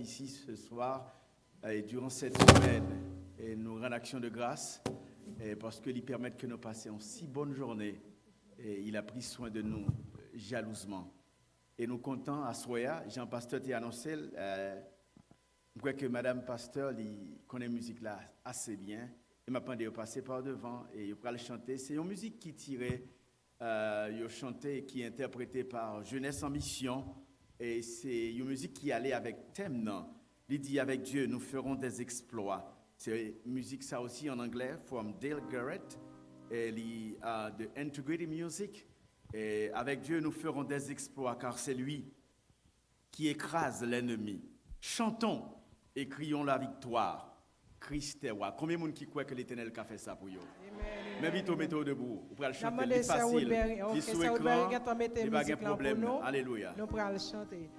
ici ce soir et durant cette semaine et nous rendre action de grâce parce qu'il permet que nous passions une si bonne journée et il a pris soin de nous jalousement. Et nous comptons à Soya, Jean-Pasteur t'a annoncé, je crois que Madame Pasteur connaît la musique là assez bien. Il m'a demandé de passer par devant et il va le chanter. C'est une musique qui tirait, il chanté qui est interprétée par Jeunesse en Mission. Et c'est une musique qui allait avec thème, non? Il dit avec Dieu, nous ferons des exploits. C'est une musique ça aussi en anglais, from Dale Garrett, et de Integrity Music. Et avec Dieu, nous ferons des exploits, car c'est lui qui écrase l'ennemi. Chantons et crions la victoire. Christ est roi. Combien de monde qui croit que l'Éternel a fait ça pour eux? Mais vite, mettez-vous debout. Vous pouvez le chanter, c'est facile. Il sous écran, il n'y a pas de problème. Alléluia. Nous pourrons le chanter.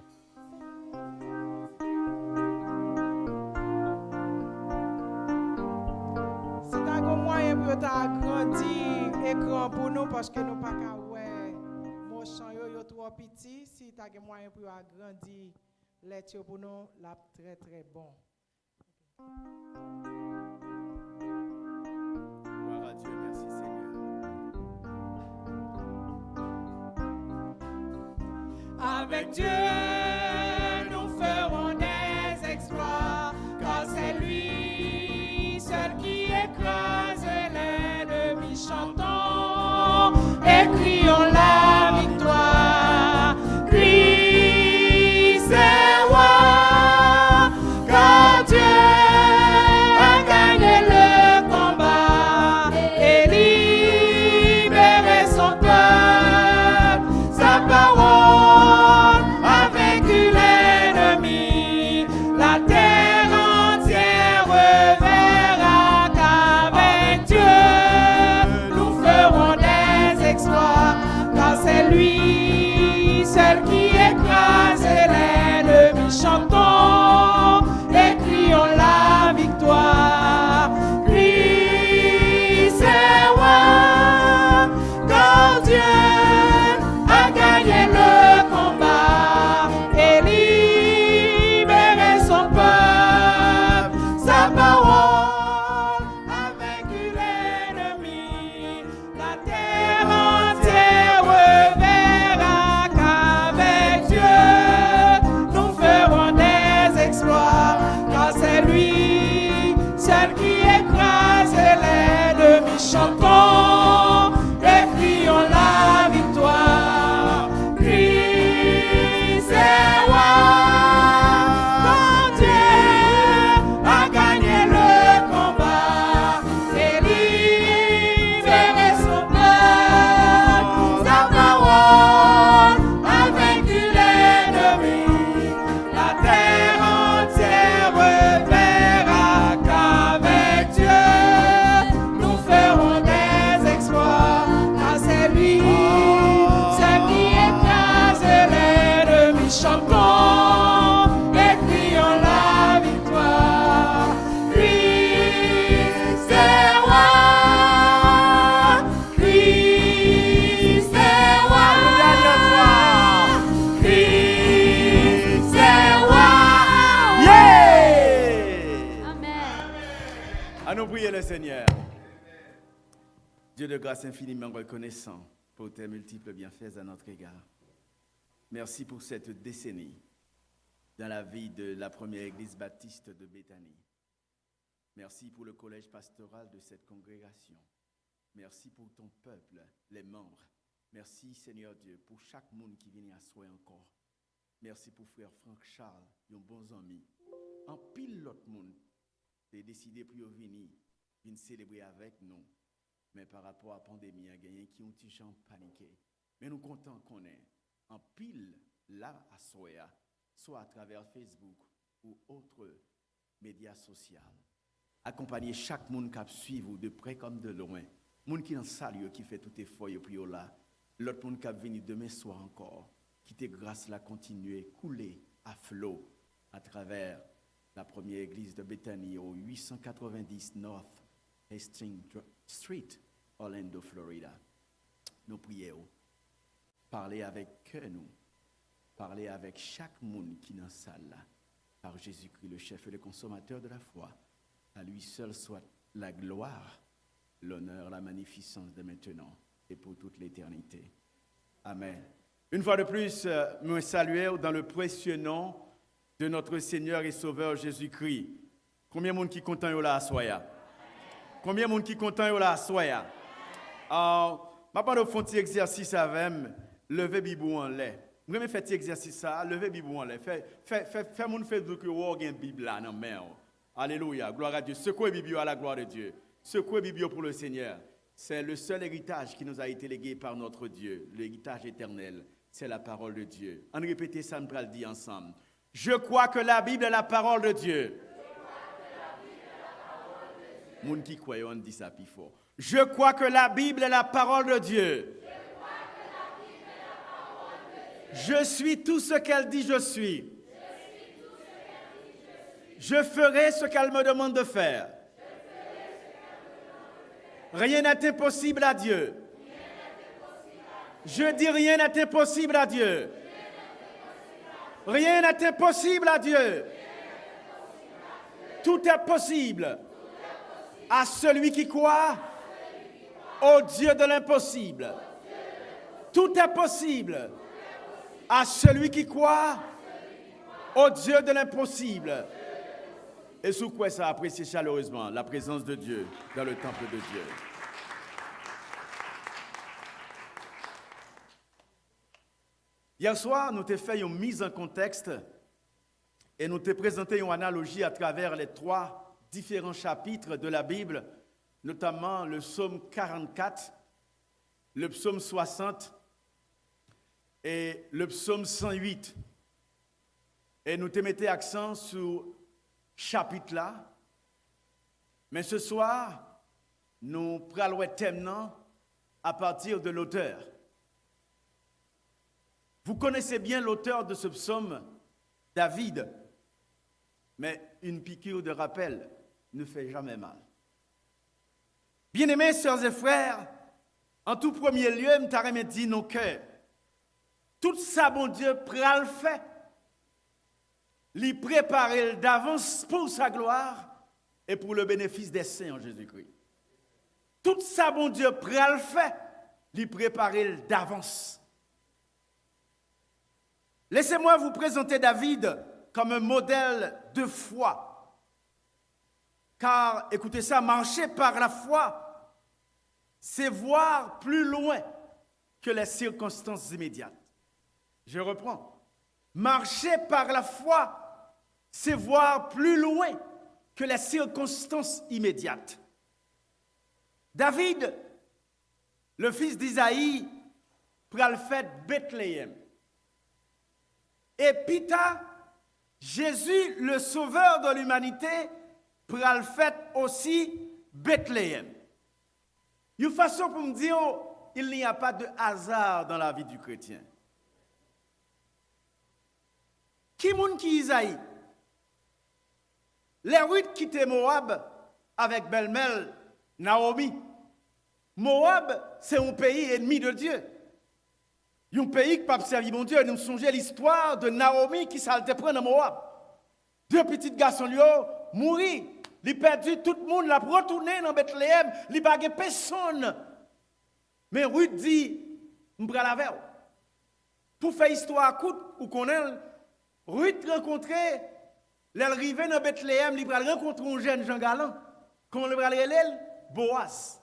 C'est un moyen pour t'agrandir l'écran pour nous parce que nous pas qu'à ouais. Mon chant yo trop petit. Si tu as un moyen pour agrandir les pour nous, là très très bon. Gloire à Dieu, merci Seigneur. Avec Dieu, nous ferons des exploits, car c'est lui seul qui écrase l'ennemi. Chantons et crions la victoire. Christ est roi, car Dieu a gagné le combat et libéré son peuple. Sa parole a vaincu l'ennemi. La terre entière reverra qu'avec Dieu nous ferons des exploits, car c'est lui seul qui écrase l'ennemi. Chantons et crions la victoire. Christ est roi, car Dieu a gagné le combat et libéré son peuple. Sa parole a vaincu l'ennemi. La terre entière reverra qu'avec Dieu nous ferons des exploits, car c'est lui seul qui écrase l'ennemi. Chantons et crions la victoire. Christ est roi, car Dieu a gagné le combat et libéré son peuple. Sa parole a vaincu l'ennemi. La terre entière reverra qu'avec Dieu nous ferons des exploits, car c'est lui seul qui écrase l'ennemi. Chantons et crions la victoire. Christ est roi, Christ est roi, Christ est roi. Yeah! Amen. À nous prier le Seigneur. Dieu de grâce infiniment reconnaissant pour tes multiples bienfaits à notre égard. Merci pour cette décennie dans la vie de la première église baptiste de Béthanie. Merci pour le collège pastoral de cette congrégation. Merci pour ton peuple, les membres. Merci Seigneur Dieu pour chaque monde qui vient à soi encore. Merci pour frère Franck Charles, nos bons amis. En pile l'autre monde, t'es décidé pour venir célébrer avec nous. Mais par rapport à la pandémie, il y a gagné qui ont petit gens paniqué. Mais nous comptons qu'on est en pile là à Soya, soit à travers Facebook ou autres médias sociaux. Accompagner chaque monde qui suit de près comme de loin. Monde qui en salle, qui fait tout effort et puis là. L'autre monde qui va venir demain soir encore. Qui te grâce là continuer couler à flot à travers la première église de Béthanie au 890 North Hastings Street, Orlando, Florida. Nous prions. Parlez avec nous. Parlez avec chaque monde qui est dans la salle là. par Jésus-Christ, le chef et le consommateur de la foi. À lui seul soit la gloire, l'honneur, la magnificence de maintenant et pour toute l'éternité. Amen. Une fois de plus, nous saluons dans le précieux nom de notre Seigneur et Sauveur Jésus-Christ. Combien de monde qui est content là à soya? Combien de monde qui est content là à soya? Je vais faire un petit exercice avec lever bibou en lait. Je vais faire cet exercice ça, lever bibou en lait. Fais mon Facebook que vous avez une Bible là dans main. Alléluia, gloire à Dieu. Secouez Bible à la gloire de Dieu. Secouez Bible pour le Seigneur. C'est le seul héritage qui nous a été légué par notre Dieu, l'héritage éternel. C'est la parole de Dieu. On répète ça, nous allons le dire ensemble. Je crois que la Bible est la parole de Dieu. Moun qui croit, on dit ça plus fort. Je crois que la Bible est la parole de Dieu. Je suis tout ce qu'elle dit je suis. Je ferai ce qu'elle me demande de faire. Rien n'est impossible à Dieu. Je dis rien n'est impossible à Dieu. Rien n'est impossible à Dieu. Tout est possible à celui qui croit au Dieu de l'impossible. Tout est possible à celui qui croit au Dieu de l'impossible. Et sous quoi ça apprécie chaleureusement la présence de Dieu dans le temple de Dieu. Hier soir, nous t'ai fait une mise en contexte et nous t'ai présenté une analogie à travers les 3 différents chapitres de la Bible, notamment le psaume 44, le psaume 60 et le psaume 108. Et nous te mettions accent sur chapitre là. Mais ce soir, nous prenons le thème à partir de l'auteur. Vous connaissez bien l'auteur de ce psaume, David. Mais une piqûre de rappel ne fait jamais mal. Bien-aimés, sœurs et frères, en tout premier lieu, je t'aurais dit nos cœurs. Tout ça, bon Dieu, pral fait. L'y préparer d'avance pour sa gloire et pour le bénéfice des saints en Jésus-Christ. Tout ça, bon Dieu, pral fait. L'y préparer d'avance. Laissez-moi vous présenter David comme un modèle de foi. Car, écoutez ça, marcher par la foi, c'est voir plus loin que les circonstances immédiates. Je reprends. Marcher par la foi, c'est voir plus loin que les circonstances immédiates. David, le fils d'Isaïe, pral fait Bethléem. Et Pita, Jésus, le sauveur de l'humanité, pral fait aussi Bethléem. Une façon pour me dire, il n'y a pas de hasard dans la vie du chrétien. Qui moun qui Isaïe? Les Ruth quittent Moab avec belle-mère Naomi. Moab, c'est un pays ennemi de Dieu. Un pays qui n'a pas servi mon Dieu. Nous songeons l'histoire de Naomi qui s'allait prendre dans Moab. 2 petits garçons lui ont mouru. Il a perdu tout le monde, il a retourné dans Bethléem, il n'a pas personne. Mais Ruth dit, je vais la faire. Pour faire histoire courte, ou connaît, Ruth rencontrait, l'arrivée dans Bethléem, il va rencontrer un jeune Jean Galant, qu'on le va l'appeler Boaz.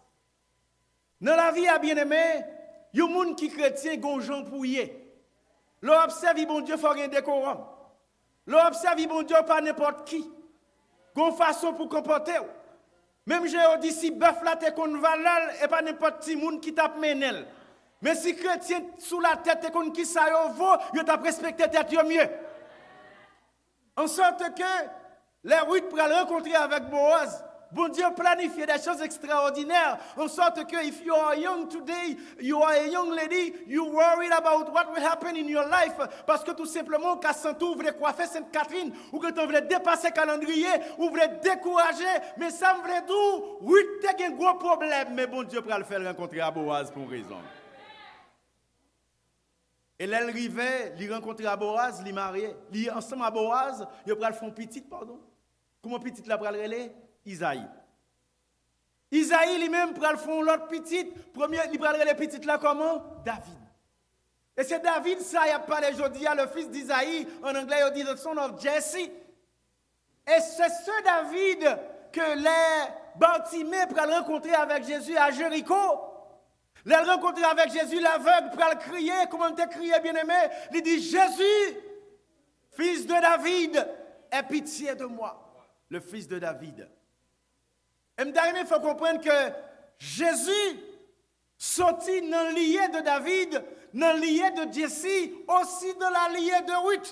Dans la vie, à bien-aimé, il y a des gens qui sont chrétiens, qui ont gens pouillés. L'observe, bon Dieu, il faut un décorum. L'observe, bon Dieu, pas n'importe qui. Gon façon pour comporter. Même j'ai dit si bœuf là te kon valal et pas n'importe qui moun qui tape menel. Mais si chrétien sous la tête te kon qui ça yo vaut, yo t'a respecté tête yo mieux. En sorte que les Ruth pral rencontrer avec Boaz. Bon Dieu planifie des choses extraordinaires, en sorte que if you are young today, you are a young lady, you worried about what will happen in your life, parce que tout simplement, quand Santou voulait coiffer Sainte-Catherine, ou que tu voulais dépasser le calendrier, ou voulait décourager, mais ça me voulait tout, oui, tu as un gros problème, mais bon Dieu va le faire rencontrer à Boaz pour une raison. Et là, il arrivait, il rencontrait à Boaz, il marié. Il ensemble à Boaz, il pral font petite, pardon. Comment petite la pral relé? Isaïe. Isaïe lui-même pral font l'autre petite. Premier, il pral relé petite là comment? David. Et c'est David, ça, il a parlé aujourd'hui, le fils d'Isaïe. En anglais, il dit the son of Jesse. Et c'est ce David que les Bartimée pral rencontrer avec Jésus à Jéricho. Les rencontrer avec Jésus, l'aveugle pral crier. Comment te crier, bien-aimé? Il dit, Jésus, fils de David, aie pitié de moi. Le fils de David. Et il faut comprendre que Jésus sorti dans le lié de David, dans le lié de Jesse, aussi dans la liée de Ruth,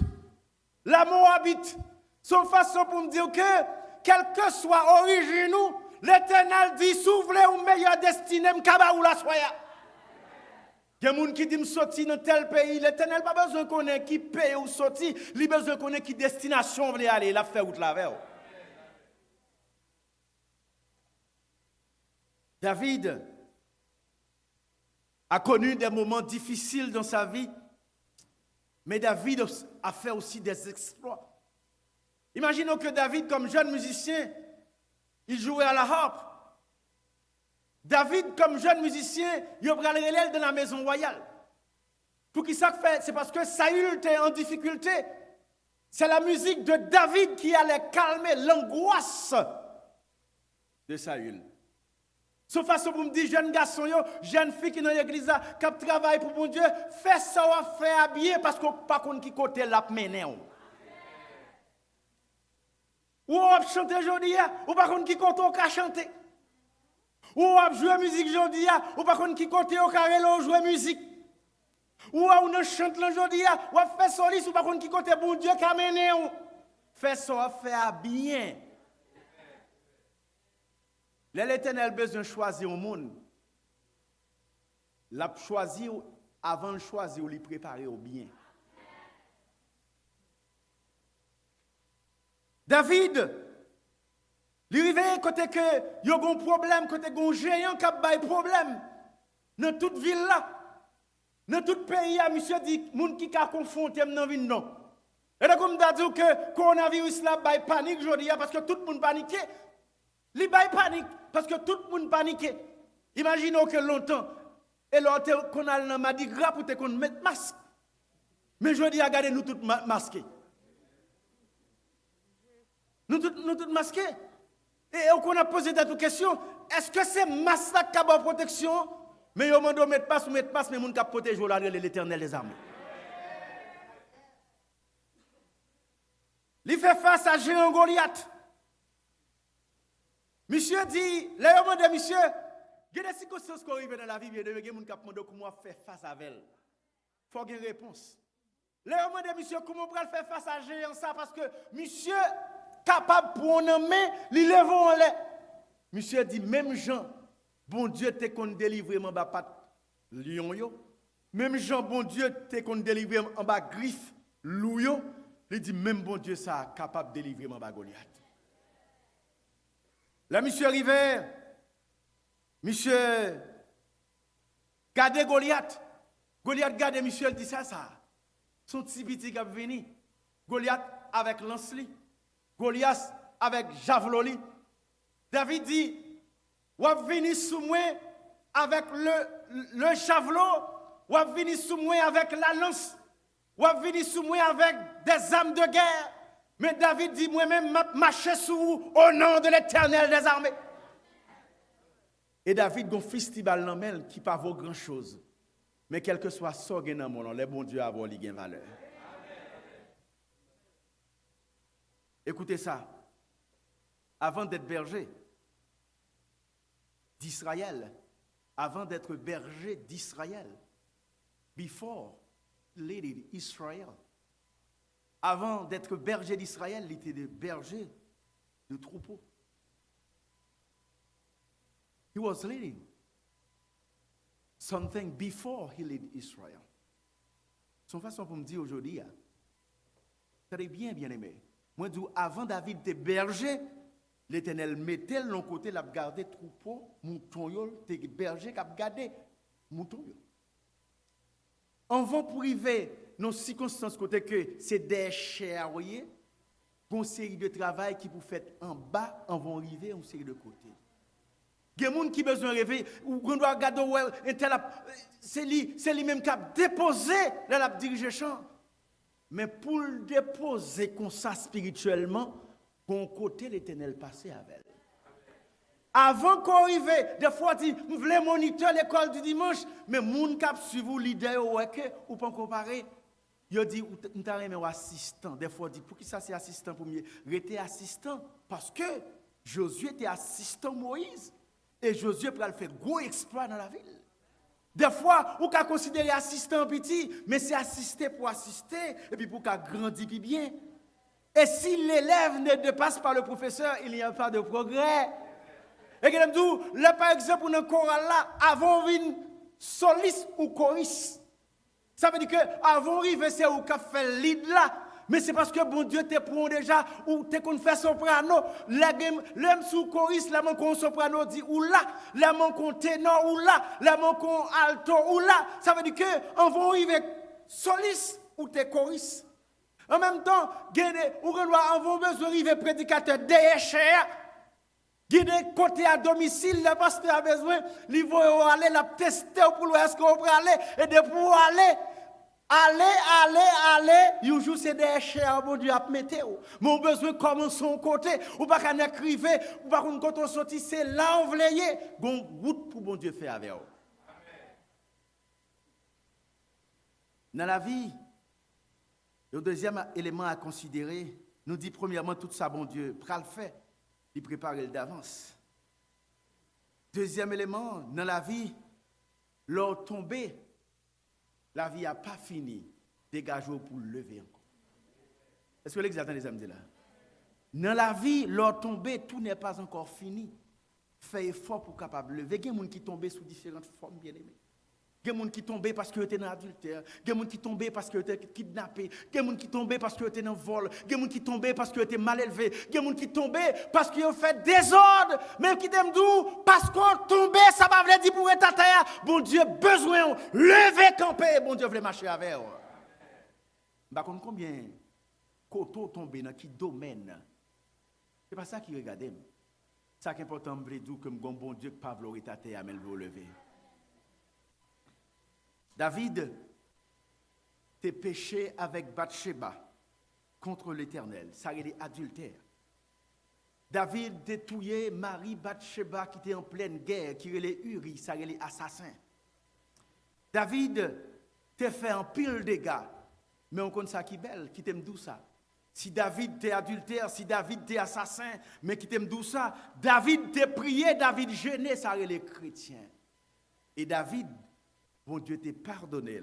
la Moabite. Son façon pour me dire que, quel que soit origine nous, l'Éternel dit, s'ouvre ou meilleure destinée, m'kaba ou la soya. Il y a des gens qui disent, sorti dans tel pays, l'Éternel n'a pas besoin de connaître qui paye ou sorti, il a besoin de connaître qui destination veut aller, il a fait route la veille. David a connu des moments difficiles dans sa vie, mais David a fait aussi des exploits. Imaginons que David, comme jeune musicien, il jouait à la harpe. David, comme jeune musicien, il a pris le relais de la maison royale. Pour qui ça fait? C'est parce que Saül était en difficulté. C'est la musique de David qui allait calmer l'angoisse de Saül. Sauf façon pour me dire, jeune garçon, jeune fille qui est dans l'église, qui travaille pour mon Dieu, fais ça ou fais habiller parce qu'on ne pas qui côté la mener. Ou on va chanter aujourd'hui, ou pas qu'on qui côté on va chanter. Ou on va jouer musique aujourd'hui, ou pas qu'on qui côté on va jouer musique. Ou on chante aujourd'hui, ou on fait soliste, ou pas qu'on qui côté bon Dieu qui a mené. Fais ça ou fais habiller. L'Éternel a besoin de choisir au monde. L'a choisir avant de choisir ou lui préparer au bien. David, il arrive côté que il y a un problème, côté un géant qui a un problème. Dans toute ville là, dans tout pays, monsieur dit, moun qui a confronté dans la ville non. Et donc, comme dit que le coronavirus là, il panique aujourd'hui parce que tout le monde paniqué. Il panique parce que tout le monde paniqué. Imaginons que longtemps, et l'autre qu'on a dans Mardi Gras pour qu'on mette masque. Mais je dis, regardez, nous tous masqués. Nous tous masqués. Et on a posé des questions. Est-ce que c'est masque qui a bonne protection? Mais on doit mettre masque, mais on doit protéger l'Éternel des armées. Il fait face à Géant Goliath. Monsieur dit, les hommes de monsieur, il y a des circonstances qui arrivent dans la vie, il y a des gens qui demandent comment faire face à elle. Il faut avoir une réponse. Les hommes de monsieur, comment on peut faire face à géant ça? Parce que monsieur, capable pour un homme, il lève en l'air. Monsieur dit, même Jean, bon Dieu, t'es qu'on délivre en bas pat lion yo. Même Jean, bon Dieu, t'es qu'on délivre en bas griffe loup yo. Il dit, même bon Dieu, ça capable de délivrer en bas Goliath. Là, monsieur arrivé, monsieur, gardez Goliath. Goliath garde monsieur, il dit ça. Son petit petit qui a venu. Goliath avec lance-li. Goliath avec javelot. David dit, ou a venu sous moi avec le javelot, ou a venu sous moi avec la lance, ou a venu sous moi avec des armes de guerre. Mais David dit, moi-même, marcher sous vous au nom de l'Éternel des armées. Et David, un festival dans qui pas vaut grand-chose. Mais quel que soit ça, dans mon nom, les bons dieux avoir une valeur. Écoutez ça. Avant d'être berger d'Israël, avant d'être berger d'Israël, before leading Israel, avant d'être berger d'Israël, il était berger de troupeaux. He was leading something before he led Israel. Son façon pour me dire aujourd'hui, c'est bien aimé. Moi, je dis, avant David était berger, l'Éternel mettait de l'autre côté, il a gardé troupeau, mouton, t'es berger qui a gardé mouton. on va pour arriver dans les circonstances côté que c'est des charriers, une série de travail qui vous fait en bas, on va arriver une série de côtés. Il y a des gens qui ont besoin de rêver, ou on doit regarder, c'est lui-même qui a déposé dans la dirigeation. Mais pour le déposer comme ça spirituellement, bon côté l'Éternel passé avec elle. Avant qu'on arrive, des fois, vous voulez moniter l'école du dimanche, mais les gens qui suivent l'idée ou pas comparer, ils disent, nous avons un assistant. Des fois, ils disent, pour qui ça c'est assistant pour mieux? Rester assistant, parce que Josué était assistant Moïse. Et Josué peut faire gros exploit dans la ville. Des fois, on peut considérer assistant petit, mais c'est assister pour assister, et puis pour qu'il grandisse bien. Et si l'élève ne dépasse pas le professeur, il n'y a pas de progrès. Et que nous, là, par exemple, dans le choral là, avant une soliste ou choriste. Ça veut dire que avant d'arriver, c'est où qu'a fait le lead là. Mais c'est parce que bon Dieu te prend déjà, ou te qu'on fait soprano, l'homme sous choriste, la main qu'on soprano dit ou là, la main qu'on ténor ou là, la main qu'on alto ou là. Ça veut dire que on va arriver soliste ou te choriste. En même temps, on va besoin d'arriver prédicateur derrière. Guider côté à domicile, le pasteur a besoin, il va aller la tester pour voir est-ce qu'on peut aller, et de pour aller, un jour c'est des chers, bon Dieu, à mettre. Mais on a besoin de commencer son côté, ou pas qu'on écrive, ou pas qu'on quand on sortit, c'est là on veut aller. Bon route pour bon Dieu faire avec vous. Dans la vie, le deuxième élément à considérer, nous dit premièrement tout ça, bon Dieu, pral le fait. Il prépare d'avance. Deuxième élément, dans la vie, l'or tombé, la vie n'a pas fini. Dégagez-vous pour le lever encore. Est-ce que l'examen des amis là? Dans la vie, l'or tombé, tout n'est pas encore fini. Fais effort pour capable de lever. Il y a des gens qui tombent sous différentes formes, bien aimés. Il y a des gens qui tombent parce qu'ils étaient dans l'adultère. Il y a des gens qui tombent parce qu'ils étaient kidnappés. Il y a des gens qui tombent parce qu'ils étaient dans le vol. Il y a des gens qui tombent parce qu'ils étaient mal élevés. Il y a des gens qui tombent parce qu'ils ont fait désordre. Même qui t'aiment d'où? Parce qu'on tombé, ça va veut dire pour être à terre. Bon Dieu, besoin de lever, camper. Bon Dieu, veut marcher avec vous. Par contre, combien coteaux tombés dans quel domaine? C'est pas ça qui regarde. Ça qui est important, c'est que bon Dieu, que Pablo est à terre, mais il veut lever. David t'es péché avec Bathsheba contre l'Éternel. Ça il est adultère. David détruit Marie Bathsheba qui était en pleine guerre, qui est Uri, ça il est assassin. David t'a fait un pile de dégâts, mais on connaît ça qui est belle, qui t'aime d'où ça. Si David t'es adultère, si David t'es assassin, mais qui t'aime d'où ça. David t'es prié, David gêné, ça il est chrétien. Et David, bon Dieu t'a pardonné.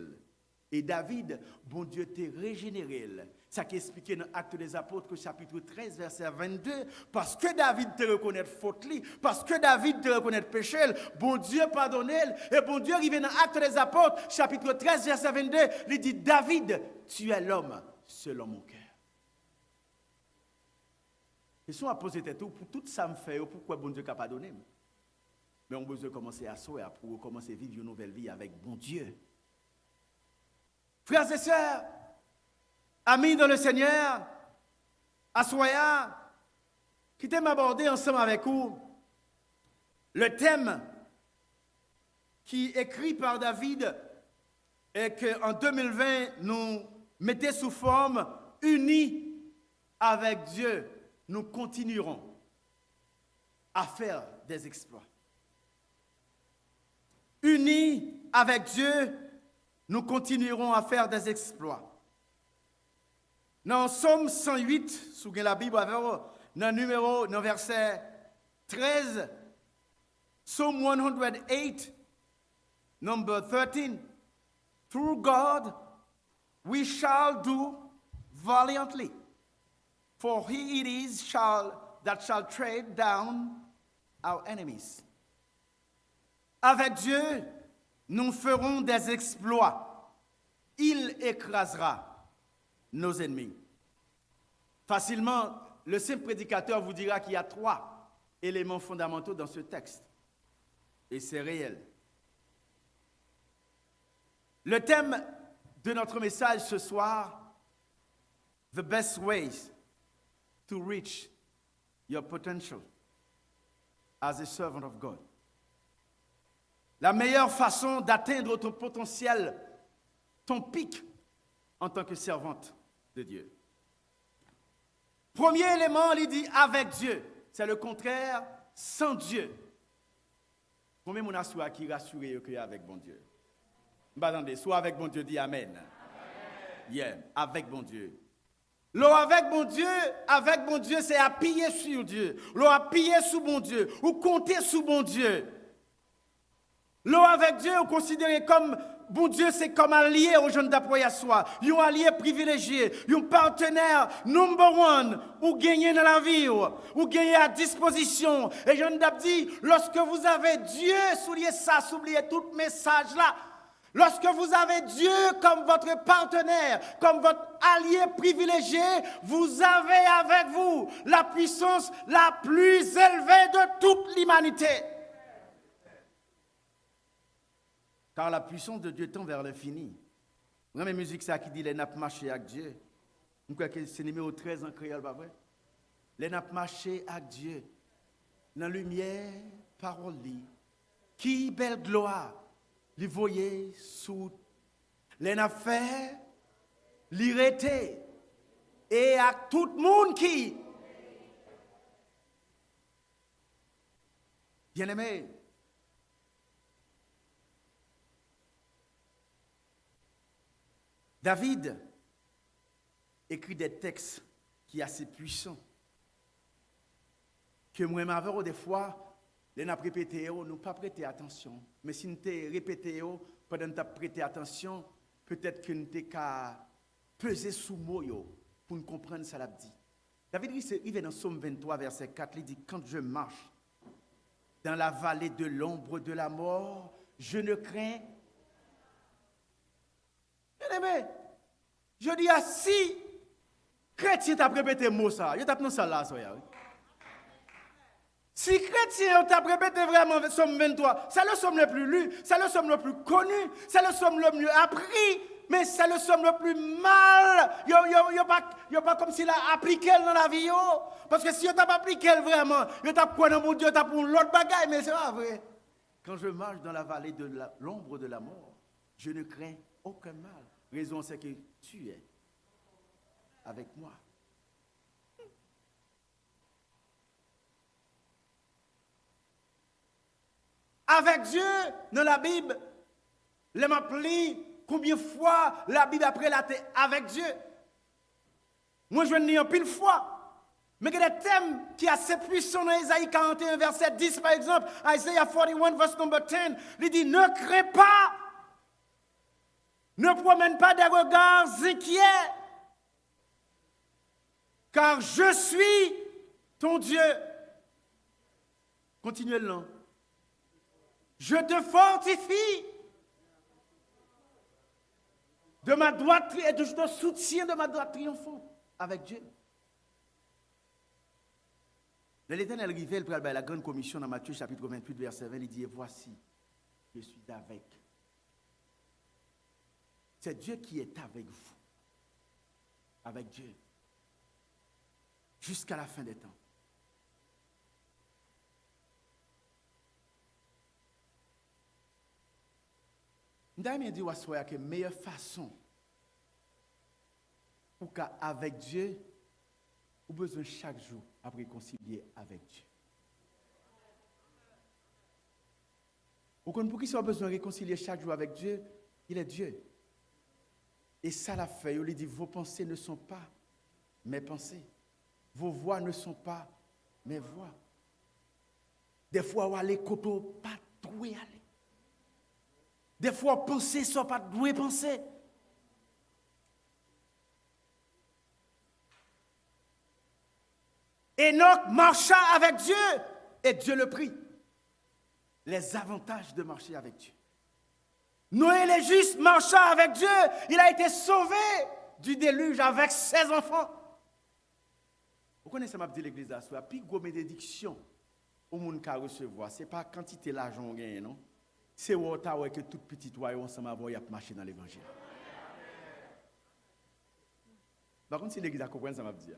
Et David, bon Dieu t'a régénéré. Ça qui est expliqué dans Actes des Apôtres, chapitre 13, verset 22. Parce que David te reconnaît faute, parce que David te reconnaît péché, bon Dieu pardonné. Et bon Dieu arrivé dans Actes des Apôtres, chapitre 13, verset 22, il dit, David, tu es l'homme selon mon cœur. Et si on a posé tête pour tout ça me fait, pourquoi bon Dieu n'a pas donné? Mais on a besoin de commencer à sourire pour commencer à vivre une nouvelle vie avec bon Dieu. Frères et sœurs, amis dans le Seigneur, assoyez, qui t'aime aborder ensemble avec vous le thème qui est écrit par David et qu'en 2020, nous mettons sous forme unis avec Dieu. Nous continuerons à faire des exploits. Unis avec Dieu, nous continuerons à faire des exploits. Dans Somme 108, sous la Bible, dans le verset 13, Psalm 108, number 13, through God we shall do valiantly, for he it is that shall tread down our enemies. Avec Dieu, nous ferons des exploits. Il écrasera nos ennemis. Facilement, le simple prédicateur vous dira qu'il y a 3 éléments fondamentaux dans ce texte. Et c'est réel. Le thème de notre message ce soir, the best ways to reach your potential as a servant of God. La meilleure façon d'atteindre ton potentiel, ton pic en tant que servante de Dieu. Premier élément, il dit avec Dieu. C'est le contraire, sans Dieu. Combien mon assoua qui rassure que avec bon Dieu? Attendez, soit avec bon Dieu, dit Amen. Amen. Yeah, avec bon Dieu. L'eau avec bon Dieu, c'est appuyer sur Dieu. L'eau appuyer sur bon Dieu, ou compter sur bon Dieu. L'eau avec Dieu, on considère comme bon Dieu, c'est comme un allié aux jeunes d'appoyer à soi. Un allié privilégié, un partenaire number one, ou gagner dans la vie, ou gagner à disposition. Et jeune d'ap dit, lorsque vous avez Dieu, souliez ça, oubliez tout message là. Lorsque vous avez Dieu comme votre partenaire, comme votre allié privilégié, vous avez avec vous la puissance la plus élevée de toute l'humanité. Car la puissance de Dieu tend vers l'infini. Vraiment, la musique, c'est qui dit les nappes marcher avec Dieu. Je crois que c'est numéro 13 en créole, pas vrai? Les nappes marcher avec Dieu. Dans la lumière, parole, qui belle gloire. Li voyez sous les affaires, l'irrité et à tout le monde qui bien aimé. David écrit des textes qui sont assez puissants que moi m'avais des fois les n'a répété, nous pas prêter attention. Mais si nous t'ai répété, pendant que nous prêté attention, peut-être que nous t'ai qu'à peser sous mot pour nous comprendre ça l'a dit. David il vient dans Psaume 23, verset 4, il dit, quand je marche dans la vallée de l'ombre de la mort, je ne crains. Bien aimé, je dis à si chrétien t'a répété mot ça, il t'a pris ça là, ça. Si chrétien t'a répété vraiment le Psaume 23, c'est le psaume le plus lu, c'est le psaume le plus connu, c'est le psaume le mieux appris, mais c'est le psaume le plus mal. Il pas comme s'il a appliqué dans la vie. Parce que si il t'a pas appliqué vraiment, il t'a quoi dans mon Dieu, t'a pour l'autre bagaille, mais c'est pas vrai. Quand je marche dans la vallée de l'ombre de la mort, je ne crains aucun mal. Raison c'est que tu es avec moi. Avec Dieu, dans la Bible, les m'appelé combien de fois la Bible après la terre avec Dieu. Moi, je n'y en pile fois. Mais il y a des thèmes qui sont assez puissants dans Isaïe 41, verset 10, par exemple. Isaiah 41, verset number 10. Il dit, ne crains pas, ne promène pas des regards inquiets, car je suis ton Dieu. Continuez le long. Je te fortifie de ma droite et je te soutiens de ma droite triomphante avec Dieu. L'Éternel révèle pour la grande commission dans Matthieu chapitre 28 verset 20, il dit, voici, je suis avec. C'est Dieu qui est avec vous, avec Dieu, jusqu'à la fin des temps. Nous avons dit que la meilleure façon pour qu'avec Dieu, vous avez besoin chaque jour à réconcilier avec Dieu. Pour qui vous avez besoin de réconcilier chaque jour avec Dieu, il est Dieu. Et ça l'a fait. Il dit, vos pensées ne sont pas mes pensées. Vos voix ne sont pas mes voix. Des fois, on aller côté pas doué aller. Des fois, penser soit pas doué penser. Enoch marcha avec Dieu et Dieu le prit. Les avantages de marcher avec Dieu. Noé le juste marcha avec Dieu. Il a été sauvé du déluge avec ses enfants. Vous connaissez ma petite l'église à soi. Puis, gros bénédiction au monde qui a recevoir. Ce n'est pas quantité d'argent qu'on gagne, non? C'est où que toute petite royaume ensemble avant y a marché dans l'évangile. Par contre, si l'église a compris, ça m'a dit.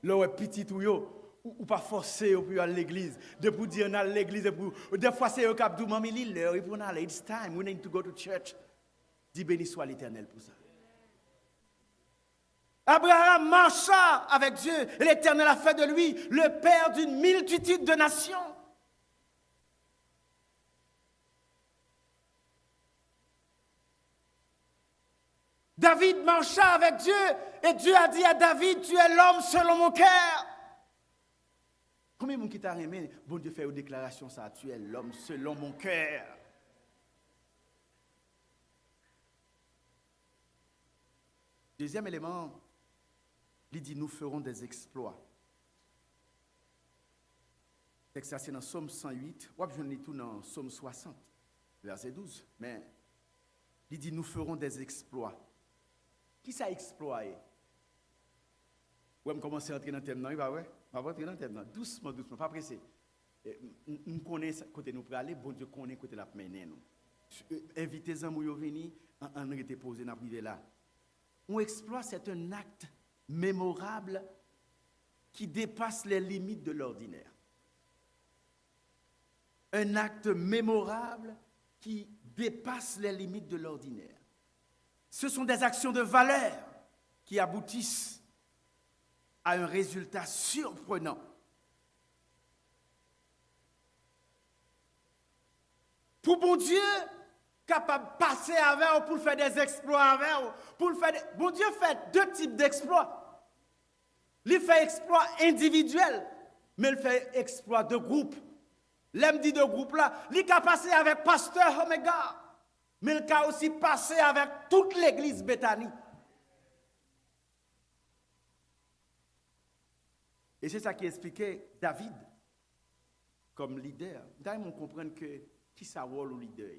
Là, ouais, petit ou yo, ou pas forcé pour aller à l'église. De pour dire, on a l'église, des fois, c'est eux qui disent, maman, il est l'heure, il faut aller, it's time, we need to go to church. Dis béni soit l'Éternel pour ça. Abraham marcha avec Dieu, et l'Éternel a fait de lui le père d'une multitude de nations. David marcha avec Dieu et Dieu a dit à David, tu es l'homme selon mon cœur. Combien de gens qui t'a aimé, bon Dieu fait une déclaration ça, tu es l'homme selon mon cœur. Deuxième élément, il dit nous ferons des exploits. Ça c'est dans Somme 108, ou je lis tout dans Somme 60, verset 12, mais il dit nous ferons des exploits. Qui ça exploité? Ouais, je commence à entrer dans le thème, non, il va ouais, on va entrer dans le thème, doucement, doucement, pas pressé. Nous connaissons côté nous pour aller, bon Dieu connaît côté la mener nous. Invitez les amis à venir, en été posé dans privé là. Un exploit, c'est un acte mémorable qui dépasse les limites de l'ordinaire. Un acte mémorable qui dépasse les limites de l'ordinaire. Ce sont des actions de valeur qui aboutissent à un résultat surprenant. Pour bon Dieu, capable de passer avec ou pour faire des exploits avec ou, pour faire bon Dieu fait deux types d'exploits. Il fait exploit individuel, mais il fait exploit de groupe. L'aime dit de groupe là, il a passé avec pasteur Omega. Mais il a aussi passé avec toute l'église Bethanie. Et c'est ça qui expliquait David comme leader. D'ailleurs, on comprend que qui ça rôle au leader.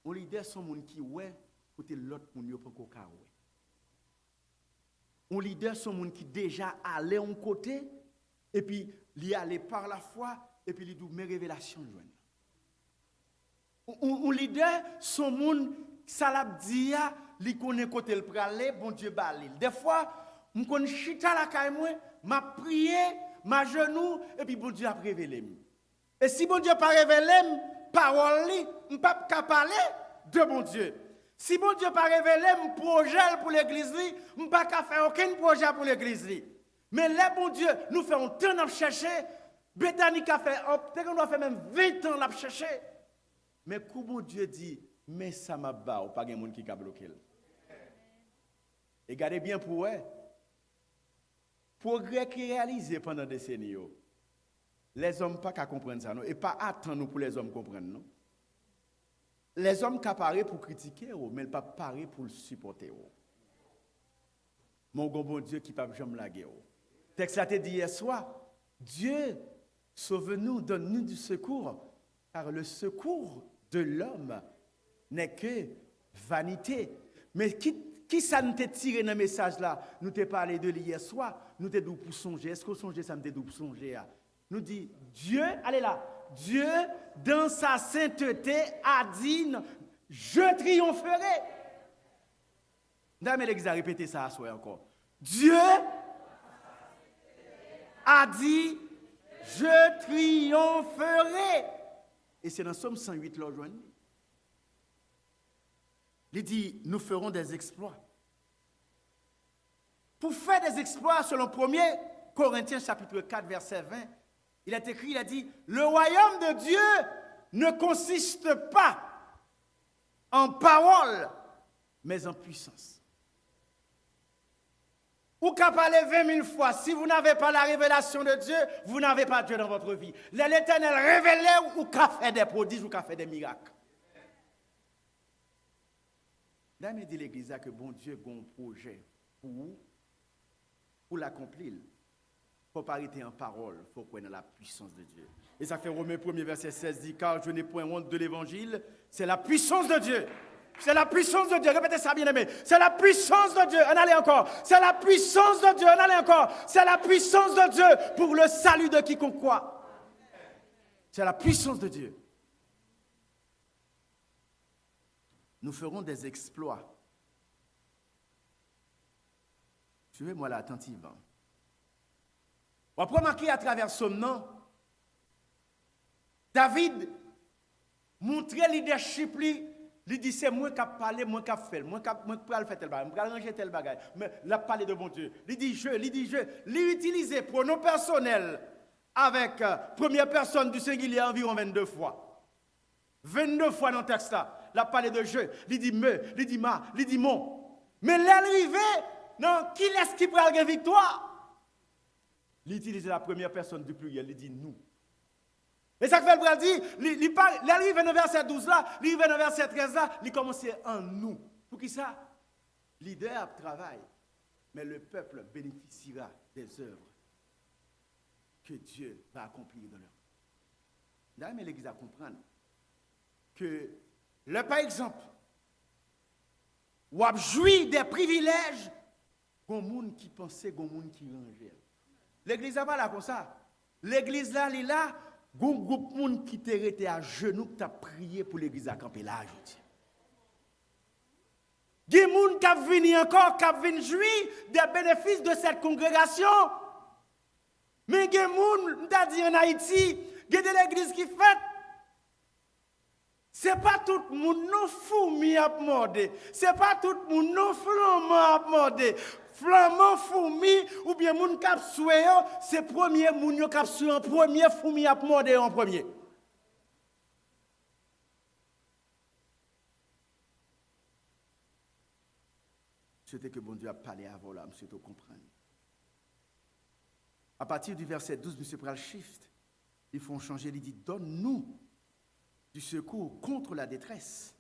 Un leader, c'est un monde qui ouais, côté l'autre monde pas qu'on ouais. Un leader, c'est un monde qui déjà allait en côté et puis il allait par la foi et puis il dit mes révélations joignent. Un leader, son monde, ça l'a dit, il connaît côté le pralé, bon Dieu balil. Des fois, je connais chita la caille moi, m'a prié, m'a genou et puis bon Dieu a révélé. Et si bon Dieu pas révélé, parole li, on pas parler de bon Dieu. Si bon Dieu pas révélé projet pour l'église li, on pas faire aucun projet pour l'église li. Mais les bon Dieu, nous faisons tant à chercher, Bethany a fait, on doit faire même 20 ans à chercher. Mais comment Dieu dit, mais ça m'a pas, pas de monde qui a bloqué. Et gardez bien pour eux. Progrès qui est réalisé pendant des décennies, les hommes pas qu'à comprendre ça, non? Et pas attendre pour les hommes comprendre, non? Les hommes qui apparaissent pour critiquer, mais pas parler pour le supporter. Mon bon Dieu qui ne peut jamais laguer. Texte a été dit hier soir, Dieu, sauve-nous, donne-nous du secours, car le secours de l'homme n'est que vanité. Mais qui ça nous t'a tiré dans le message là? Nous t'ai parlé de l'hier soir, nous t'ai dit pour songer. Est-ce que songer ça me t'ai dit pour songer? Nous dit, Dieu, allez là, Dieu, dans sa sainteté, a dit, je triompherai. Dame l'église a répété ça à soi encore. Dieu a dit, je triompherai. Et c'est dans Somme 108, là, il dit, nous ferons des exploits. Pour faire des exploits, selon 1 Corinthiens chapitre 4, verset 20, il est écrit, il a dit, le royaume de Dieu ne consiste pas en parole, mais en puissance. Ou qu'à parler 20 000 fois, si vous n'avez pas la révélation de Dieu, vous n'avez pas Dieu dans votre vie. L'Éternel révélé ou qu'a fait des prodiges ou qu'a fait des miracles. Là, il dit l'Église que bon Dieu a un projet pour l'accomplir. Il ne faut pas arrêter en parole, il faut connaître la puissance de Dieu. Et ça fait Romains 1er verset 16 dit, car je n'ai point honte de l'évangile, c'est la puissance de Dieu. C'est la puissance de Dieu. Répétez ça, bien-aimé. C'est la puissance de Dieu. On allez encore. C'est la puissance de Dieu. On allez encore. C'est la puissance de Dieu pour le salut de quiconque croit. C'est la puissance de Dieu. Nous ferons des exploits. Suivez-moi là attentivement. On va remarquer à travers son nom, David montrait leadership, il dit c'est moi qui parle, moi qui fais, moi qui peux faire tel bagage, moi qui ranger tel bagage, mais il a parlé de bon Dieu. Il dit je, il utilise pronom personnel avec première personne du singulier environ 22 fois. 22 fois dans le texte là, il a parlé de je, il dit me, il dit ma, il dit mon. Mais l'arrivée, non, qui est-ce qui prend la victoire? Il utilise la première personne du pluriel, il dit nous. Et ça fait le bras dit, il arrive dans le verset 12 là, il arrive dans le verset 13 là, il commence en nous. Pour qui ça? Leader travaille, mais le peuple bénéficiera des œuvres que Dieu va accomplir dans leur vie. D'ailleurs, mais l'Église à comprendre que, le par exemple, ou a joui des privilèges, gon monde qui pensait, gon monde qui rangeait. L'Église n'est pas là comme ça. L'Église là, elle est là. Gon groupe monde qui t'était à genoux qui t'a prié pour l'église à camper là aujourd'hui. Des monde qui a venu encore qui a venu jouir des bénéfices de cette congrégation. Mais des monde t'a dit en Haïti, il y a de l'église qui fait. C'est pas tout le monde non fourmi à morder. C'est pas tout le monde non flamand à morder. Flamand fourmi ou bien moun k'ap soué yo, c'est premier moun yo k'ap soué en premier, fourmi ap mordé en premier. C'était que bon Dieu a parlé avant là, monsieur, tu comprends. À partir du verset 12, monsieur pral shift, ils font changer, il dit donne-nous du secours contre la détresse.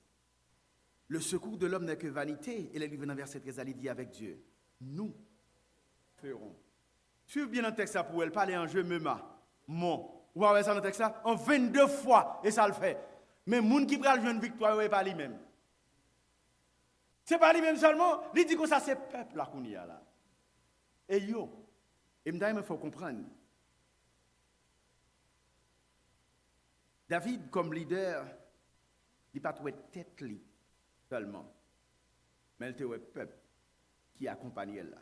Le secours de l'homme n'est que vanité, et le livre dans verset 13, il dit avec Dieu. Nous ferons. Suivez bien le texte pour elle parler en jeu mema, mon. Vous voyez ça dans le texte là en 22 fois et ça le fait. Mais moun qui pral jouer une victoire n'est pas lui-même. C'est pas lui-même seulement, il dit que ça c'est peuple là qu'on y a là. Et yo, et il faut comprendre. David comme leader, il pas trouvé tête li seulement. Mais il était le peuple qui accompagnait là.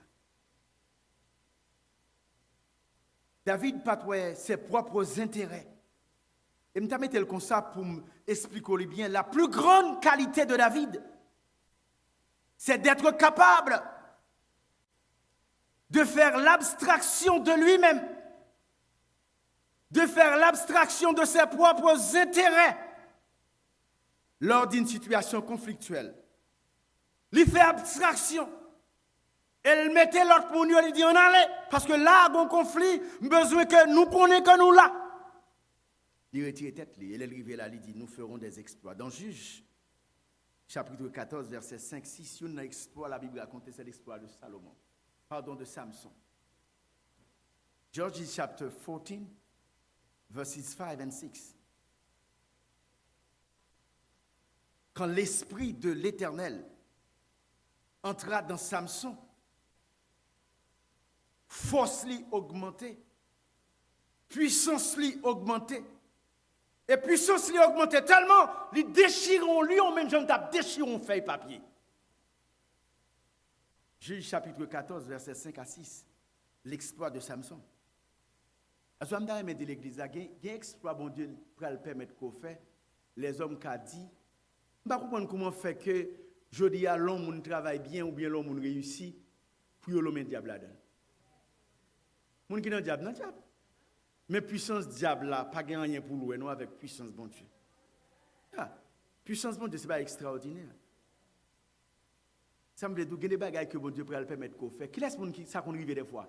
David patouait ses propres intérêts. Et je mettais le comme ça pour m'expliquer bien. La plus grande qualité de David, c'est d'être capable de faire l'abstraction de lui-même, de faire l'abstraction de ses propres intérêts lors d'une situation conflictuelle. Il fait abstraction. Elle mettait l'autre pour nous, elle dit on allait, parce que là, il y a un conflit, besoin que nous connaissions que nous là. Il retire tête, elle est arrivée là, il dit nous ferons des exploits. Dans Juge, chapitre 14, verset 5, 6, si on a un exploit, la Bible raconte, c'est l'exploit de Salomon. Pardon, de Samson. Judges chapter 14, verses 5 and 6. Quand l'esprit de l'Éternel entra dans Samson, force lui augmentée, puissance lui augmentée, et puissance lui augmentée tellement, les déchirons lui, on même j'en tape, déchirons feuille papier. Juge chapitre 14, verset 5 à 6, l'exploit de Samson. À ce moment-là, de l'église, il y a un exploit, bon Dieu, pour le permettre qu'on fait, les hommes qui ont dit, je ne comprends pas comment fait que je dis à l'homme qui travaille bien ou bien l'homme qui réussit, pour le diable là-dedans. Moun qui dans diable, non diable. Mais puissance diable là, pas rien pour louer, non avec puissance bon Dieu. Ah, puissance bon Dieu, c'est pas extraordinaire. Ça me dit, il y a des bagages que bon Dieu pourrait le permettre qu'on fait. Qui laisse moun qui ça qu'on arrive des fois?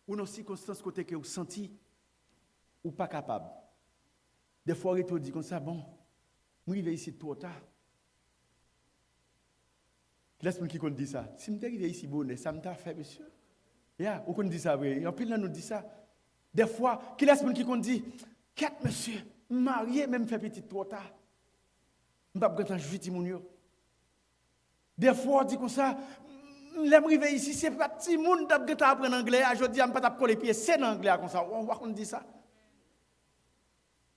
Ou dans circonstances côté que vous senti ou pas capable. Des fois, il te dit comme ça, bon, je arrive ici trop tard. Qui laisse moun qui dit ça? Si je arrive ici bonnet, ça me t'a fait, monsieur. Yeah, on dit ça, oui. En pile, nous dit ça. Des fois, qui laisse moun qui dit, qu'est-ce monsieur, marié, même fait petit trop tard. Je ne peux pas jouer mon yo. Des fois, on dit comme ça, l'arrivée ici, c'est pas petit monde qui apprendre anglais. Aujourd'hui, je ne peux pas coller les pieds, c'est en anglais comme ça. On dit ça.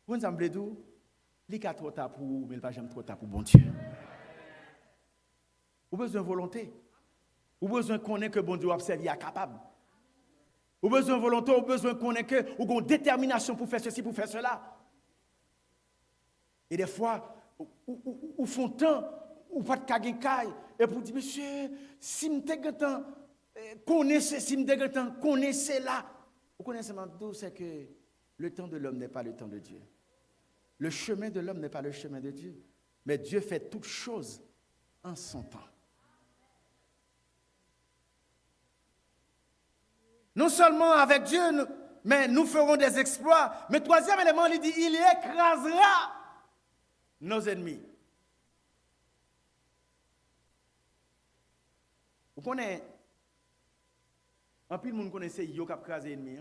Vous avez dit, il y a trop tard pour vous, mais il n'y a pas jamais trop tard pour bon Dieu. Vous avez besoin de volonté. Ou besoin qu'on ait que bon Dieu a servi à capable. Ou besoin volontaire, ou besoin qu'on ait que ou une détermination pour faire ceci, pour faire cela. Et des fois, ou font temps, ou pas de kagin et pour dire monsieur, si m'te temps connaissez si m'te temps connaissez là. Vous connaissez maintenant c'est que le temps de l'homme n'est pas le temps de Dieu. Le chemin de l'homme n'est pas le chemin de Dieu, mais Dieu fait toutes choses en son temps. Non seulement avec Dieu, mais nous ferons des exploits. Mais troisième élément, il dit, il écrasera nos ennemis. Vous connaissez, en plus, le monde connaissait Yo qui a écrasé l'ennemi.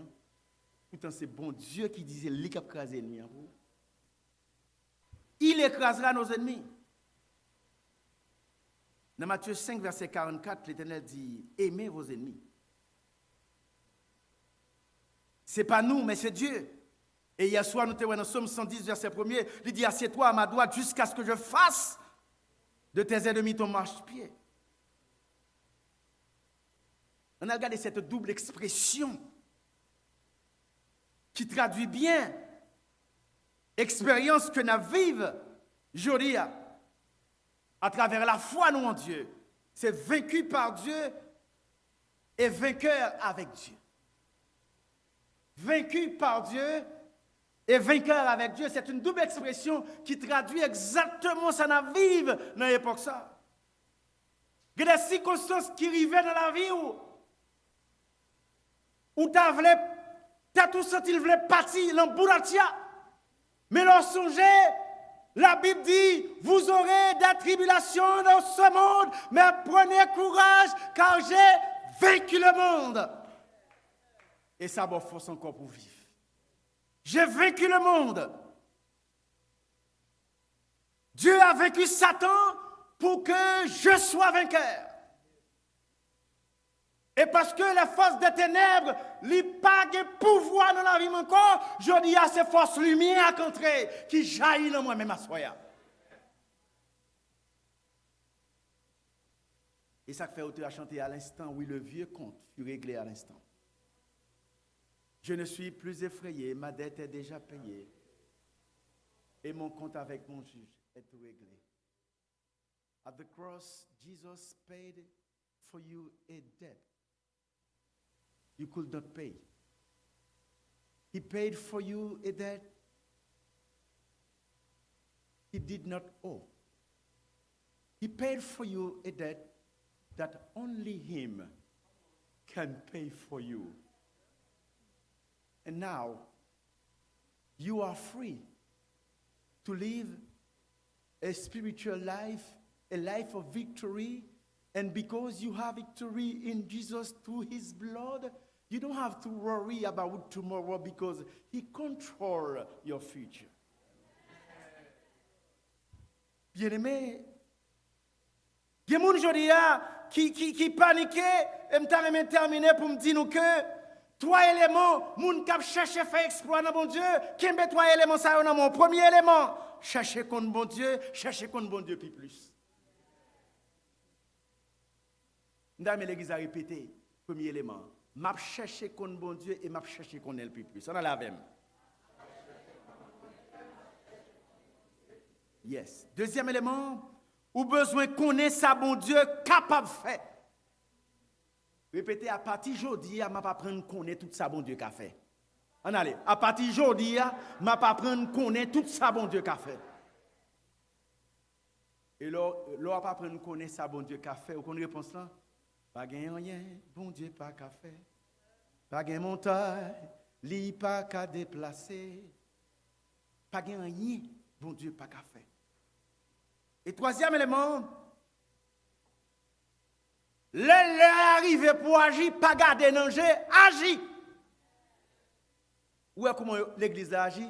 Pourtant, c'est bon Dieu qui disait lui qui a écrasé l'ennemi. Il écrasera nos ennemis. Dans Matthieu 5, verset 44, l'Éternel dit, aimez vos ennemis. Ce n'est pas nous, mais c'est Dieu. Et hier soir, nous étions dans Somme 110, verset 1er, il dit, assieds-toi à ma droite jusqu'à ce que je fasse de tes ennemis ton marchepied. On a regardé cette double expression qui traduit bien l'expérience que nous vivons aujourd'hui à travers la foi nous en Dieu. C'est vaincu par Dieu et vainqueur avec Dieu. Vaincu par Dieu et vainqueur avec Dieu, c'est une double expression qui traduit exactement ce que nous vivons dans l'époque ça. Il y a des circonstances qui arrivaient dans la vie où tu as tout senti, tu voulais partir dans Bouratia. Mais leur songez, la Bible dit, vous aurez des tribulations dans ce monde, mais prenez courage, car j'ai vaincu le monde. Et ça m'a force encore pour vivre. J'ai vaincu le monde. Dieu a vaincu Satan pour que je sois vainqueur. Et parce que les forces des ténèbres, les pas de pouvoir dans la vie encore, je dis à ces forces lumière à contrer qui jaillissent dans moi-même à soya. Et ça fait auteur à chanter à l'instant, oui, le vieux compte fut réglé à l'instant. Je ne suis plus effrayé, ma dette est déjà payée. Et mon compte avec mon juge est tout réglé. At the cross, Jesus paid for you a debt you could not pay. He paid for you a debt he did not owe. He paid for you a debt that only him can pay for you. And now, you are free to live a spiritual life, a life of victory. And because you have victory in Jesus through his blood, you don't have to worry about tomorrow because he controls your future. Bien-aimé, il y a des gens aujourd'hui qui paniquent, et je vais terminer pour me dire que trois éléments, moun k'ap cherche faire exploit dans bon Dieu, kembe trois éléments ça dans mon premier élément, chercher contre bon Dieu puis plus. Ndame l'église a répété premier élément, m'a chercher contre bon Dieu et m'a chercher contre elle puis plus. On a la même. Yes. Deuxième élément, ou besoin connaître ça bon Dieu capable de faire. Répétez, à partir d'aujourd'hui, je ne vais pas apprendre à connaître tout ça, bon Dieu, qu'a fait. On allez, à partir d'aujourd'hui, je ne vais pas apprendre à connaître tout ça, bon Dieu, qu'a fait. Et là, on va pas apprendre à connaître ça, bon Dieu, qu'a fait. Vous connaissez la réponse là? Pas gain rien, bon Dieu, pas qu'a fait. Pas gain montagne, li pas qu'à déplacer. Pas gain rien, bon Dieu, pas qu'a fait. Et troisième élément, l'arrivée pour agir, pas garder danger, agir. Où est comment l'église a agi?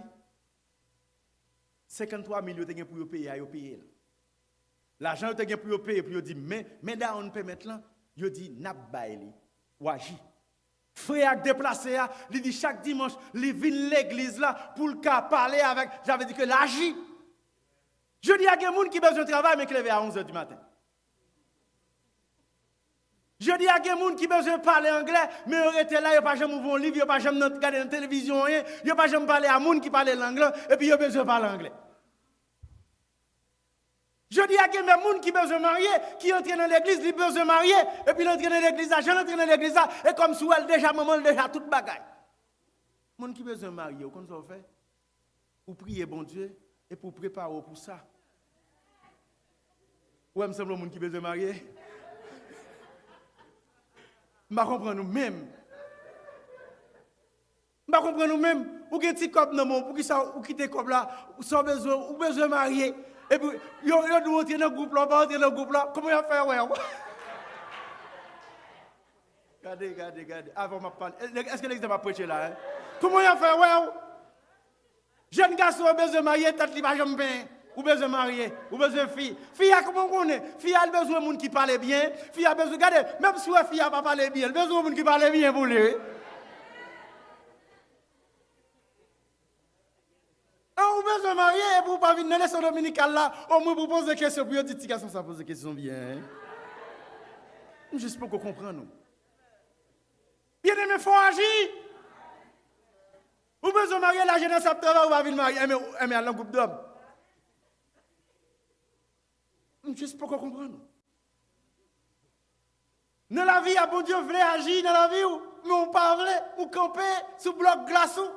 53 millions de pour payer. L'argent est pour payer, puis il dit, mais là on peut mettre là, il dit, n'a pas ou agir. Frère déplacé, il dit chaque dimanche, il vient l'église là pour le cas parler avec, j'avais dit que l'agir. Je dis à des gens qui ont besoin de travail, mais qui lèvent à 11h du matin. Je dis à des gens qui besoin parler anglais, mais ils étaient là, ils n'ont pas jamais ouvert un livre, ils n'ont pas jamais regardé la télévision, ils n'ont pas jamais parlé à des gens qui parlent l'anglais, et puis ils ont besoin de parler anglais. Je dis à des gens qui besoin de marier, qui entrent dans l'église, ils ont besoin de marier, et puis ils entrent dans l'église, je rentre dans l'église, et comme si elle déjà, maman, déjà toute bagaille. Les gens qui besoin de marier, comment ça fait? Pour prier bon Dieu, et pour préparer pour ça. Ouais, me semble les gens qui besoin de marier. Je ne comprends pas nous-mêmes. Je ne comprends pas nous-mêmes. Ou un petit couple dans mon, pour qui ça, ou quitter couple là, ou besoin de marier. Et puis, yo doit entrer dans le groupe là, pas entrer dans le groupe là. Comment il fait, ouais? Regardez. Avant ma parole. Est-ce que l'exemple va prêcher là? Hein? Comment il fait, ouais? Jeune garçon a besoin de marier, tête li pas jamais bien. Ou besoin de marier, ou besoin de fille. Fille, comment on est? Fille a besoin de monde qui parle bien. Fille a besoin, regardez, même si la fille n'a pas parlé bien, elle a besoin de monde qui parle bien pour lui. Ou besoin de marier pour pas venir dans les leçons dominicales là, au moins pour poser des questions, pour dire, garçon, ça pose des questions bien. Juste pour qu'on comprenne nous. Bien aimé, il faut agir. Ou besoin de marier, la jeunesse a travaillé, ou va venir marier, mais à un groupe d'hommes. Juste pour qu'on comprenne. Dans la vie, bon Dieu voulait agir dans la vie, mais on parle, ou camper sous bloc glaçon.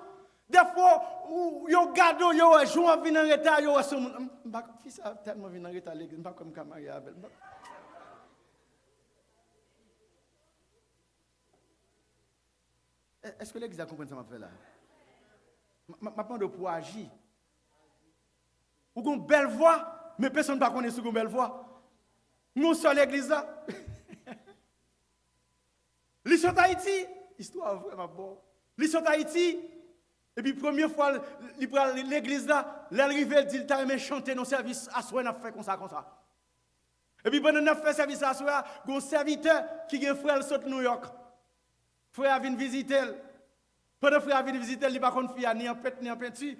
Des fois, yo gado, yo joue à venir en retard, yo son fils a tellement venir en retard l'église, pas comme camarade avec. Est-ce que l'église a compris ça m'a fait là? M'a demandé pour agir. Ou une belle voix, mais personne ne connaît sur une belle voix. Nous sommes l'église là. L'histoire d'Haïti, histoire vraiment bonne. L'histoire d'Haïti, et puis première fois, l'église là, l'arrivée, elle dit, il t'a aimé chanter dans le service, à soi, on a fait comme ça. Et puis pendant qu'on a fait service à soi, il y a un serviteur qui est un frère de New York. Frère vient visiter. Pendant que frère vient visiter, il n'y a pas de fille ni en pète ni en peinture.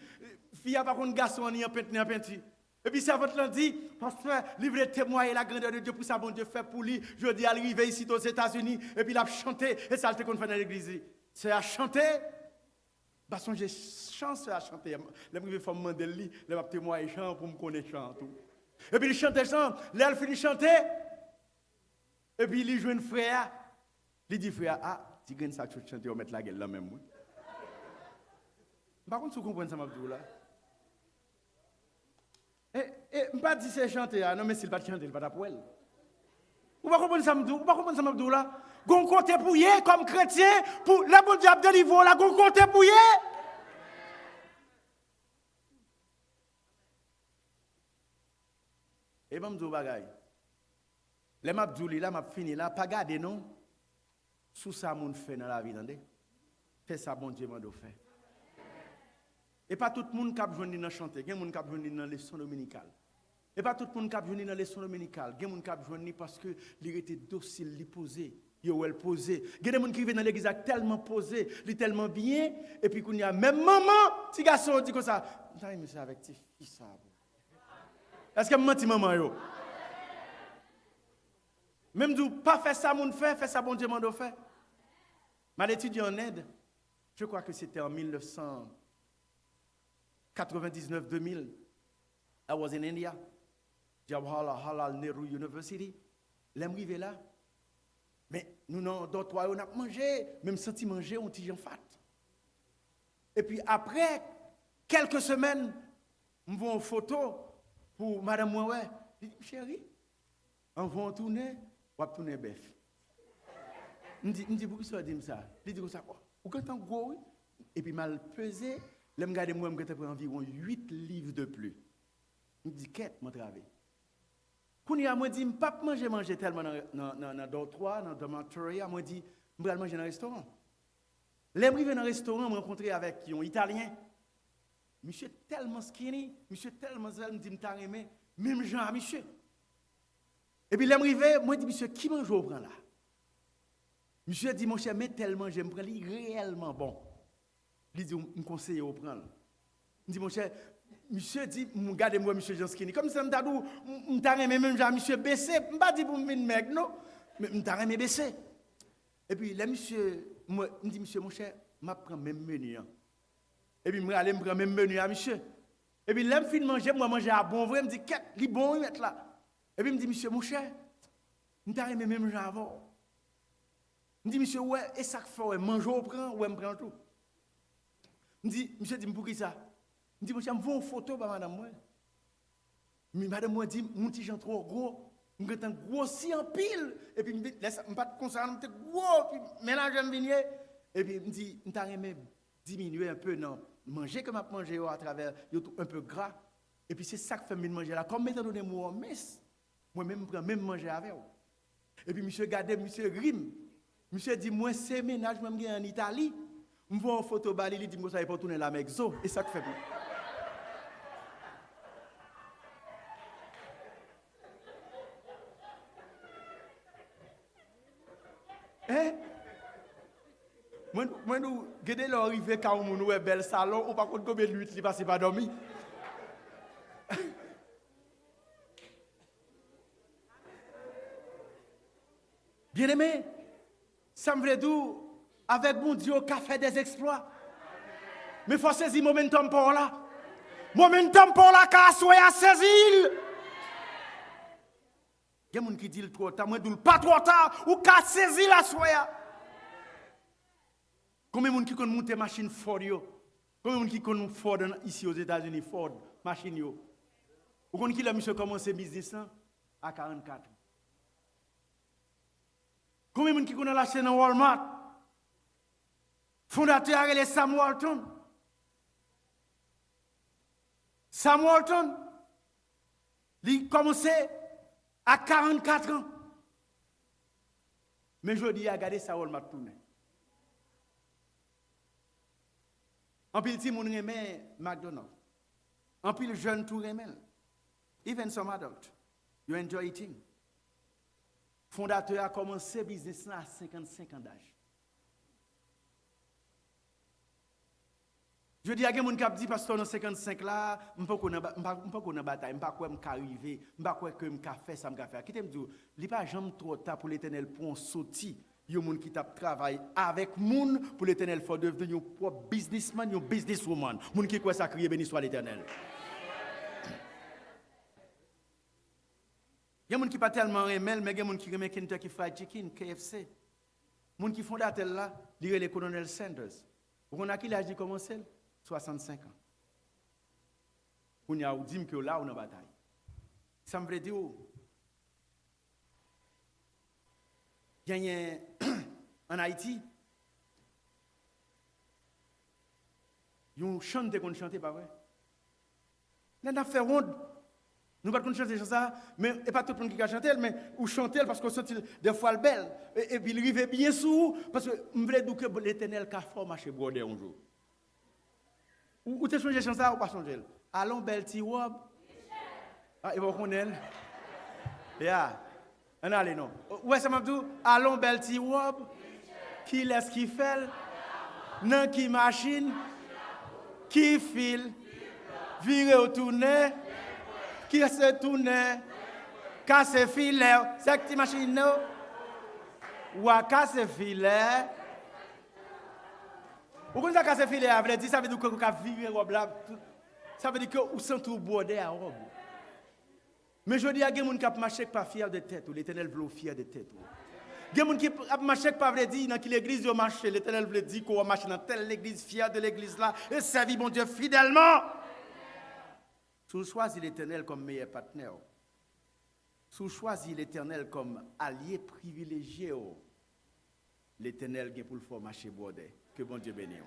Fille n'a pas de garçon ni en pète ni en peinture. Et puis servante l'a dit, pasteur, livre témoigner la grandeur de Dieu pour ça, bon Dieu fait pour lui. Je dis arriver ici aux États-Unis, et puis il a chanté, et ça, qu'on fait dans l'église. C'est à chanter. Parce que j'ai chance à chanter. Les privés faut me demander lui, les témoigner chant pour me connaître chant tout. Et puis il chantait chant, là il finit de chanter. Et puis il joue un frère. Il dit frère, ah, tu gagnes ça tu chanter, on met la gueule là même. Par contre, tu comprends ça m'a dit là. Et je ne pas dire c'est chanter, non mais s'il pas chanter, il va pour elle. Vous ne comprenez ça m'a dit là. Gon côté pouillé comme chrétien pour la bonne diable de niveau là, gon côté pouillé. Et ben m'dou bagay. Les m'a djouli là, m'a fini là, pas garder non. Sous ça moun fait dans la vie, attendez. Fais ça bon Dieu m'a fait. Et pas tout le monde qui a besoin de chanter, il y a des gens qui ont besoin de leçon dominicale. Et pas tout le monde qui a besoin de leçon dominicale, il y a des gens qui ont besoin parce que il était docile, il posé. Il posé. Il y a des gens qui viennent dans l'église tellement posé, il tellement bien, et puis il y a même maman, petit garçon dit comme ça. Non, mais c'est avec tes fils ça. Est-ce que menti maman yo? Même du pas faire ça mon fait ça bon Dieu m'en fait. Mal étudié en Inde, je crois que c'était en 1999-2000. I was in India, Jawaharlal Nehru University. L'arrivée là. Mais nous, d'autres, on a mangé, même senti manger, on tige en fat. Et puis après, quelques semaines, on voit une photo pour Madame Moué. Je dis, chérie, on va tourner, on va tourner bœuf. Je dis, pourquoi ça dit ça? Je dis, ça, ou quand on go, et puis mal pesé, je regarde moi, je prends environ 8 livres de plus. Je dis, qu'est-ce que je travaille? Quand il m'a dit, je ne peux pas manger tellement dans dortoir, dans le dormitory, moi dit, je vais manger dans un restaurant. Les arrivé dans un restaurant, je me rencontré avec un Italien. Monsieur tellement skinny, monsieur tellement zel, me dit, je t'ai aimé, même genre, monsieur. Et puis, l'arrivé, moi dit, monsieur, qui mange au prend là? Monsieur dit, mon cher, mais tellement j'aime prendre, il est réellement bon. Il dit, je me conseille au prendre. Il dit, mon cher, monsieur dit, regardez-moi, monsieur Jean Skinny. Comme ça, je me dis, même genre, monsieur baissé, je ne pas dire pour me mec, non? Mais je t'ai baissé. Et puis, là, monsieur, moi, je dis, monsieur, mon cher, je prends même menu. Et puis, je vais aller prendre même menu à monsieur. Et puis, là, je finis de manger, moi, manger à bon vrai, je me dis, qu'est-ce qu'il est bon, il met là. Et puis, je me dis, monsieur, mon cher, je t'ai même manger avant. Je dis, monsieur, ouais, et ça fait, ouais, manger au prend, ouais, je prends tout. Je dis, monsieur, dis-moi pour qui ça? Je dis, monsieur, je veux une photo, bah, madame, moi. Mais madame, moi, dit, mon petit Jean trop gros. Je suis grossi en pile. Et puis, je me dis, je ne pas concernant, je suis gros, puis mélange un vignet. Et puis, je me dis, je t'ai diminuer un peu, non, manger comme je mange à travers, un peu gras. Et puis, c'est ça que fait manger là. Comme étant donné moi, moi-même, je prends même manger avec vous. Et puis, monsieur Gade, monsieur Rim, monsieur dit, moi, c'est ménage, même en Italie. Je vois une photo, il dit, moi, ça va pas tourner la mexo. Et ça que fait. Hein? Moi, nous, regardez l'arrivée quand on est bel salon, ou par contre, combien de nuits il passe pas dormir? Bien aimé, ça me veut dire, avec mon Dieu, qu'a fait des exploits. Mais il faut saisir le momentum pour là. Momentum pour là, qu'a soyé à saisir. Il y a des gens qui disent trop tard, moi je dis pas trop tard, ou qu'a saisi la soya. Combien de gens qui connaissent monter machine Ford yo? Combien de gens qui connaissent Ford ici aux États-Unis, Ford, machine yo? Ou combien qui a monsieur commencé business à 44? Combien de gens qui connaissent la chaîne Walmart? Fondateur est Sam Walton. Sam Walton, il a commencé à 44 ans. Mais je dis, regardez ça, Walmart tourné. En pile, si moun aimait McDonald's. En pile, jeune tout aimait. Even some adults, you enjoy eating. Fondateur a commencé le business à 55 ans d'âge. Je dis à quelqu'un qui a dit, pasteur, dans 55 là, je ne peux pas connaître bataille, je ne peux pas arriver, je ne peux pas faire ça, je ne peux pas faire. Qui t'aime dire, il n'est pas jamais trop tard pour l'Éternel pour un sorti. Il y a des gens qui travaillent avec moun pour l'Éternel pour devenir un propre businessman, un businesswoman. Les gens qui croient ça, crier béni soit l'Éternel. Il y a des gens qui ne sont pas tellement aimés, mais il y a des gens qui aiment Kentucky Fried Chicken, KFC. Les gens qui font là, ils sont les colonel Sanders. Vous connaissez qui l'âge de commencer? 65 ans. On a dit que là, on a une bataille. Ça me veut dire, il y a en Haïti, ils chantent qu'on chante, pas vrai? Nous avons fait ronde. Nous ne pouvons pas chanter ça, mais pas tout le monde qui a chanté, mais ou chanter parce qu'on sent des fois le belle. Et puis il arrive bien sous, parce que je voulais dire que l'Éternel a fait marcher brodé un jour. Ou tu as changé ça ou pas changé? Allons, belle Tiwob. Ah, il va connaître. Yeah. On allez, non. Ouais, ça m'a dit, allons, belle Tiwob. Qui laisse qui fait? Non, qui machine? Qui file? Vire au tourner? Qui se tourne? Casse filet? C'est que tu machine, non? Ou à casse filet? Ou quand ça casse filet, ça veut dire que vous avez viré robe là. Ça veut dire que vous sentez tout bordé à robe. Mais je dis à des gens qui marchent pas fiers de tête, ou l'Éternel veut fier de tête. Il y a des gens qui marchent pas veut dire dans l'église ils marchent, l'Éternel veut dire qu'on marche dans telle église, fier de l'église là, et servir mon Dieu fidèlement. Si vous choisissez l'Éternel comme meilleur partenaire, si vous choisissez l'Éternel comme allié privilégié, l'Éternel vient pour le faire marcher bordé. Que bon Dieu bénisse.